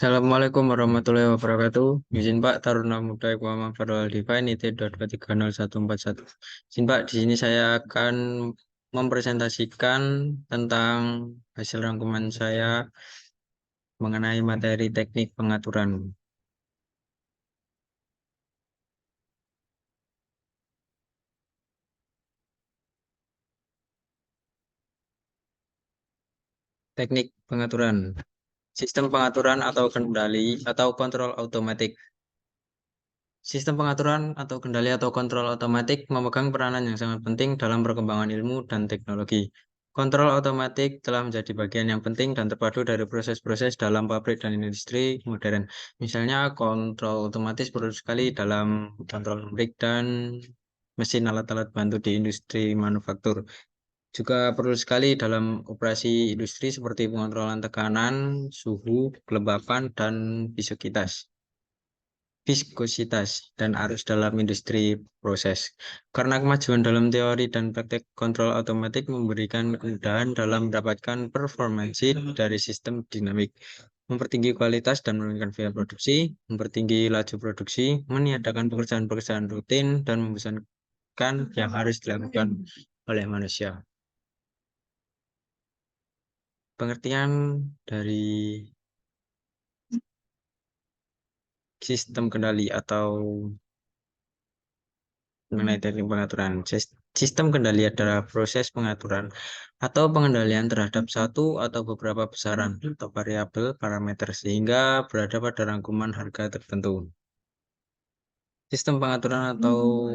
Assalamualaikum warahmatullahi wabarakatuh. Izin Pak, Taruna Muda Iqwama Farwal Divine IT 2230141. Izin Pak, di sini saya akan mempresentasikan tentang hasil rangkuman saya mengenai materi teknik pengaturan. Teknik pengaturan. Sistem pengaturan atau kendali atau kontrol otomatik. Sistem pengaturan atau kendali atau kontrol otomatik memegang peranan yang sangat penting dalam perkembangan ilmu dan teknologi. Kontrol otomatik telah menjadi bagian yang penting dan terpadu dari proses-proses dalam pabrik dan industri modern. Misalnya, kontrol otomatis perlu sekali dalam kontrol pabrik dan mesin alat-alat bantu di industri manufaktur. Juga perlu sekali dalam operasi industri seperti pengontrolan tekanan, suhu, kelembapan, dan viskositas dan arus dalam industri proses. Karena kemajuan dalam teori dan praktek kontrol otomatik memberikan kemudahan dalam mendapatkan performansi dari sistem dinamik, mempertinggi kualitas dan menurunkan biaya produksi, mempertinggi laju produksi, meniadakan pekerjaan-pekerjaan rutin, dan membosankan yang harus dilakukan oleh manusia. Pengertian dari sistem kendali atau mengenai teknik pengaturan. Sistem kendali adalah proses pengaturan atau pengendalian terhadap satu atau beberapa besaran atau variabel parameter sehingga berada pada rangkuman harga tertentu. Sistem pengaturan atau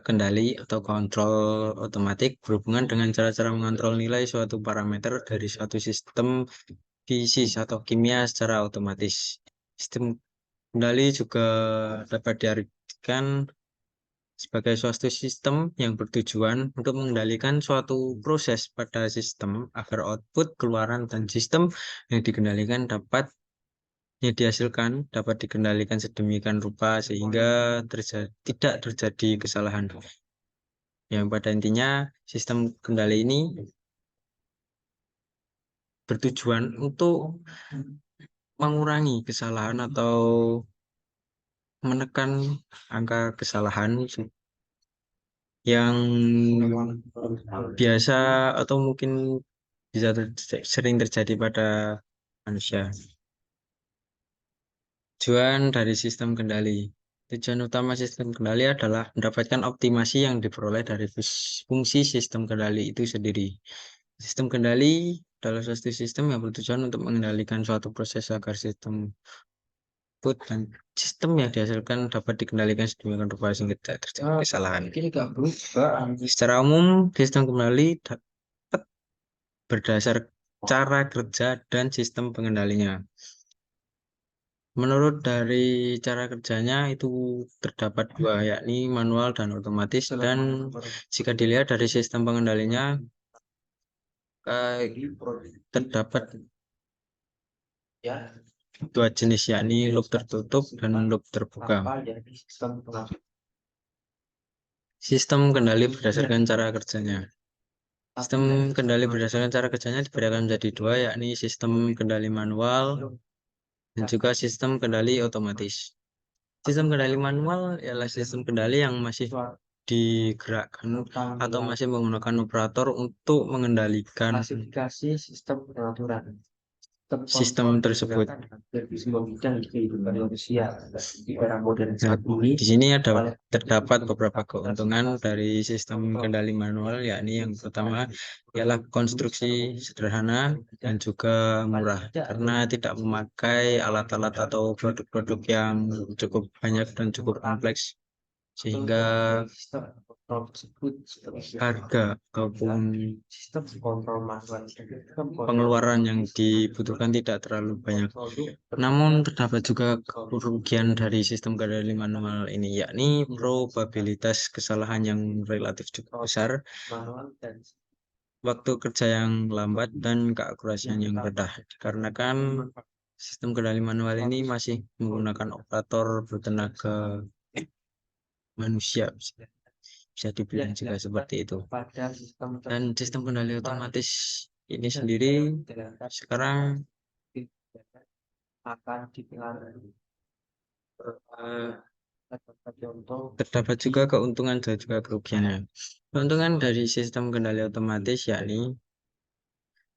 kendali atau kontrol otomatik berhubungan dengan cara-cara mengontrol nilai suatu parameter dari suatu sistem fisik atau kimia secara otomatis. Sistem kendali juga dapat diartikan sebagai suatu sistem yang bertujuan untuk mengendalikan suatu proses pada sistem agar output, keluaran, dan sistem yang dikendalikan dapat dikendalikan sedemikian rupa sehingga tidak terjadi kesalahan. Yang pada intinya, sistem kendali ini bertujuan untuk mengurangi kesalahan atau menekan angka kesalahan yang biasa atau mungkin bisa sering terjadi pada manusia. Tujuan dari sistem kendali. Tujuan utama sistem kendali adalah mendapatkan optimasi yang diperoleh dari fungsi sistem kendali itu sendiri. Sistem kendali adalah suatu sistem yang bertujuan untuk mengendalikan suatu proses agar sistem output dan sistem yang dihasilkan dapat dikendalikan sedemikian rupa sehingga tidak terjadi kesalahan. Secara umum, sistem kendali dapat berdasar cara kerja dan sistem pengendalinya. Menurut dari cara kerjanya itu terdapat dua, yakni manual dan otomatis. Dan jika dilihat dari sistem pengendalinya, terdapat dua jenis, yakni loop tertutup dan loop terbuka. Sistem kendali berdasarkan cara kerjanya. Sistem kendali berdasarkan cara kerjanya dibedakan menjadi dua, yakni sistem kendali manual dan juga sistem kendali otomatis. Sistem kendali manual ialah sistem kendali yang masih digerakkan atau masih menggunakan operator untuk mengendalikan sistem tersebut. Nah, di sini terdapat beberapa keuntungan dari sistem kendali manual, yakni yang pertama ialah konstruksi sederhana dan juga murah karena tidak memakai alat-alat atau produk-produk yang cukup banyak dan cukup kompleks, sehingga harga ataupun pengeluaran yang dibutuhkan tidak terlalu banyak. Namun terdapat juga kerugian dari sistem kendali manual ini, yakni probabilitas kesalahan yang relatif cukup besar, waktu kerja yang lambat, dan keakurasian yang rendah. Karena kan sistem kendali manual ini masih menggunakan operator bertenaga manusia, bisa dibilang juga seperti itu. Dan sistem kendali otomatis ini sendiri sekarang akan dipengaruhi. Eh, Contoh, Terdapat juga keuntungan dan juga kerugiannya. Keuntungan dari sistem kendali otomatis yakni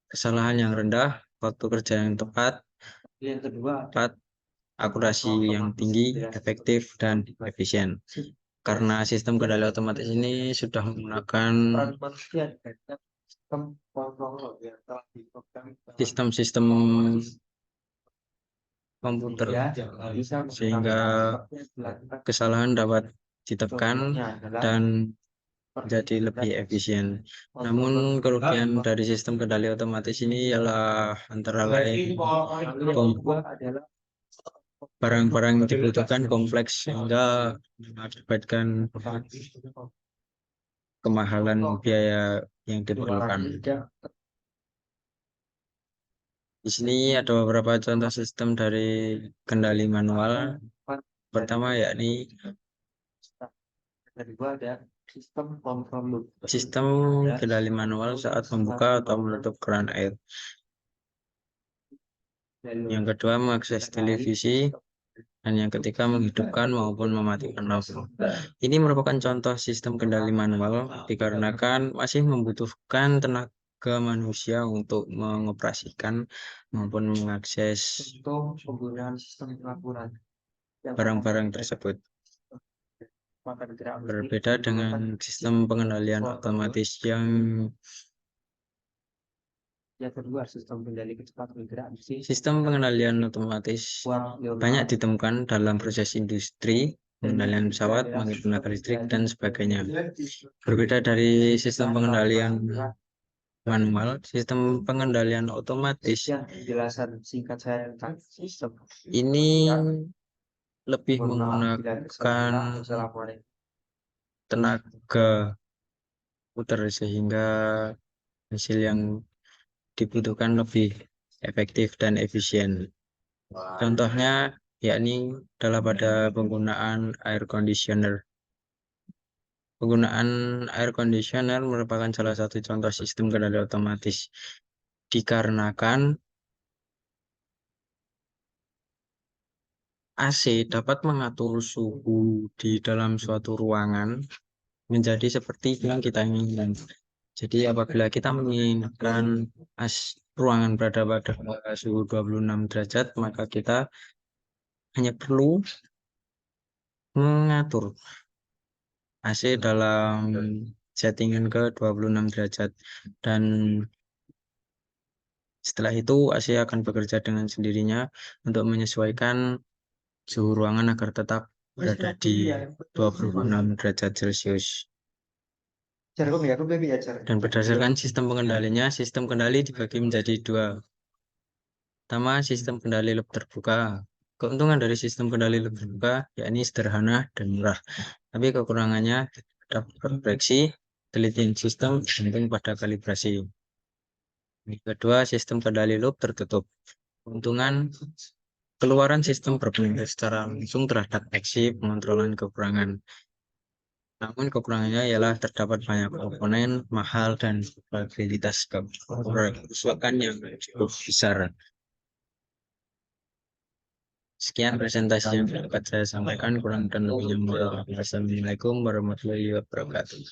kesalahan yang rendah, waktu kerja yang tepat, yang kedua, akurasi yang tinggi, efektif, dan efisien. Karena sistem kendali otomatis ini sudah menggunakan peran manusia terhadap sistem kontrol yang telah diprogram sistem-sistem komputer, bisa sehingga kesalahan dapat ditekan dan menjadi lebih efisien. Namun kerugian dari sistem kendali otomatis ini ialah antara lain adalah barang-barang yang dibutuhkan kompleks sehingga mengakibatkan kemahalan biaya yang diperlukan. Di sini ada beberapa contoh sistem dari kendali manual. Pertama yakni kedua ada sistem kontrol loop. sistem kendali manual saat membuka atau menutup keran air. Yang kedua mengakses televisi. Dan yang ketiga menghidupkan maupun mematikan lampu. Ini merupakan contoh sistem kendali manual dikarenakan masih membutuhkan tenaga manusia untuk mengoperasikan maupun mengakses Untuk penggunaan sistem pelaporan barang-barang tersebut. Berbeda dengan sistem pengendalian otomatis yang kedua sistem kendali kecepatan bergerak mesin. sistem pengendalian otomatis banyak ditemukan dalam proses industri, pengendalian pesawat, pembangkit tenaga listrik, dan sebagainya. Berbeda dari sistem pengendalian manual, sistem pengendalian otomatis Penjelasan singkat saya tentang sistem ini lebih menggunakan tenaga putar sehingga hasil yang dibutuhkan lebih efektif dan efisien. Contohnya yakni adalah pada penggunaan air conditioner. Penggunaan air conditioner merupakan salah satu contoh sistem kendali otomatis dikarenakan AC dapat mengatur suhu di dalam suatu ruangan menjadi seperti yang kita inginkan. Jadi apabila kita menginginkan ruangan berada pada suhu 26 derajat, maka kita hanya perlu mengatur AC dalam settingan ke 26 derajat dan setelah itu AC akan bekerja dengan sendirinya untuk menyesuaikan suhu ruangan agar tetap berada di 26 derajat Celcius. Dan berdasarkan sistem pengendalinya, sistem kendali dibagi menjadi dua. Pertama, sistem kendali loop terbuka. Keuntungan dari sistem kendali loop terbuka yakni sederhana dan murah. Tapi kekurangannya dapat koreksi, telitian sistem bergantung pada kalibrasi. Yang kedua, sistem kendali loop tertutup. Keuntungan keluaran sistem berpengaruh secara langsung terhadap aksi pengontrolan kekurangan. Namun kekurangannya ialah terdapat banyak komponen mahal dan probabilitas kerusakan yang cukup besar. Sekian presentasi yang dapat saya sampaikan, kurang dan lebihnya mohon maaf. Wassalamualaikum warahmatullahi wabarakatuh.